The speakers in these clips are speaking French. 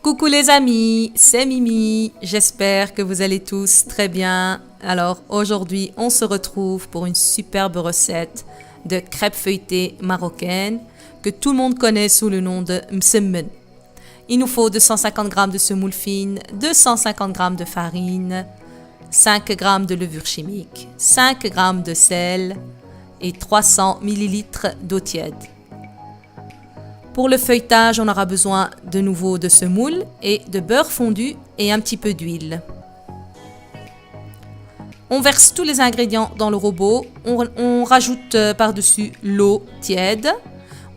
Coucou les amis, c'est Mimi, j'espère que vous allez tous très bien. Alors aujourd'hui on se retrouve pour une superbe recette de crêpes feuilletées marocaines que tout le monde connaît sous le nom de msemen. Il nous faut 250 g de semoule fine, 250 g de farine, 5 g de levure chimique, 5 g de sel et 300 ml d'eau tiède. Pour le feuilletage, on aura besoin de nouveau de semoule et de beurre fondu et un petit peu d'huile. On verse tous les ingrédients dans le robot, on rajoute par-dessus l'eau tiède,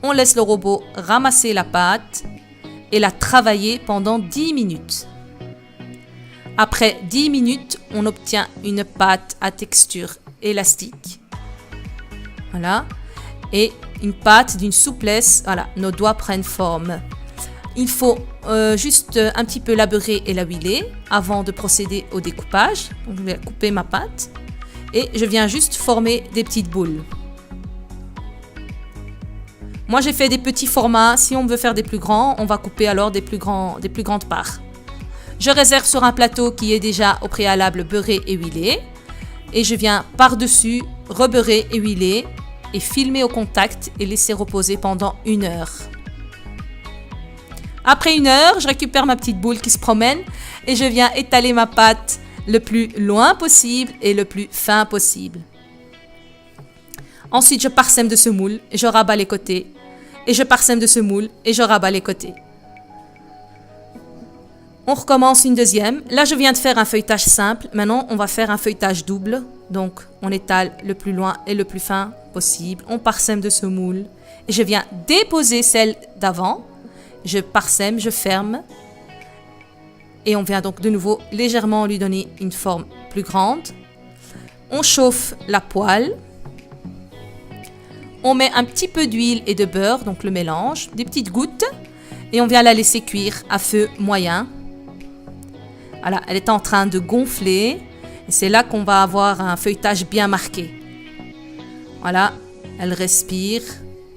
on laisse le robot ramasser la pâte et la travailler pendant 10 minutes. Après 10 minutes, on obtient une pâte à texture élastique. Voilà. Et une pâte d'une souplesse, voilà, nos doigts prennent forme. Il faut juste un petit peu la beurrer et la huiler avant de procéder au découpage. Donc, je vais couper ma pâte et je viens juste former des petites boules. Moi, j'ai fait des petits formats. Si on veut faire des plus grands, on va couper alors des plus grandes parts. Je réserve sur un plateau qui est déjà au préalable beurré et huilé. Et je viens par-dessus rebeurrer et huiler et filmer au contact et laisser reposer pendant 1 heure. Après 1 heure, je récupère ma petite boule qui se promène et je viens étaler ma pâte le plus loin possible et le plus fin possible. Ensuite, je parsème de semoule et je rabats les côtés. Et je parsème de semoule et je rabats les côtés. On recommence une deuxième. Là, je viens de faire un feuilletage simple. Maintenant, on va faire un feuilletage double. Donc, on étale le plus loin et le plus fin possible. On parsème de semoule. Et je viens déposer celle d'avant. Je parsème, je ferme. Et on vient donc de nouveau légèrement lui donner une forme plus grande. On chauffe la poêle. On met un petit peu d'huile et de beurre, donc le mélange, des petites gouttes. Et on vient la laisser cuire à feu moyen. Voilà, elle est en train de gonfler. Et c'est là qu'on va avoir un feuilletage bien marqué. Voilà, elle respire,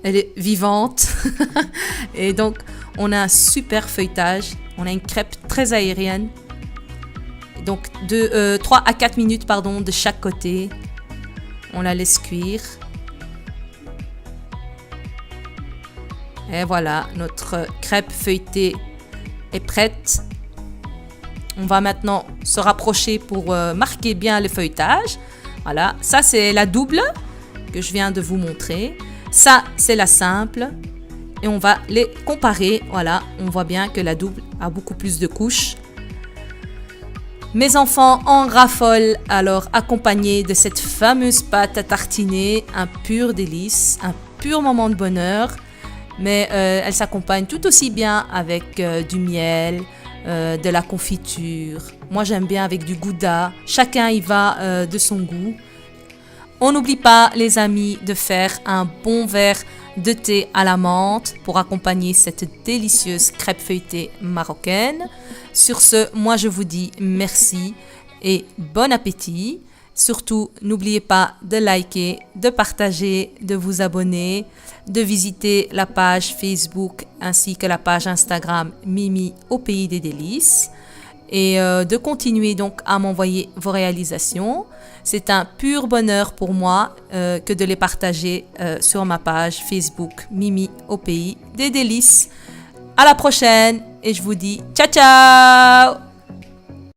elle est vivante. Et donc, on a un super feuilletage. On a une crêpe très aérienne. Donc, 3 à 4 minutes de chaque côté. On la laisse cuire. Et voilà, notre crêpe feuilletée est prête. On va maintenant se rapprocher pour marquer bien le feuilletage. Voilà, ça c'est la double que je viens de vous montrer. Ça c'est la simple. Et on va les comparer. Voilà, on voit bien que la double a beaucoup plus de couches. Mes enfants en raffolent alors accompagnés de cette fameuse pâte à tartiner. Un pur délice, un pur moment de bonheur. Mais elle s'accompagne tout aussi bien avec du miel, de la confiture. Moi, j'aime bien avec du gouda. Chacun y va de son goût. On n'oublie pas, les amis, de faire un bon verre de thé à la menthe pour accompagner cette délicieuse crêpe feuilletée marocaine. Sur ce, moi, je vous dis merci et bon appétit. Surtout, n'oubliez pas de liker, de partager, de vous abonner, de visiter la page Facebook ainsi que la page Instagram Mimi au pays des délices et de continuer donc à m'envoyer vos réalisations. C'est un pur bonheur pour moi que de les partager sur ma page Facebook Mimi au pays des délices. À la prochaine et je vous dis ciao ciao!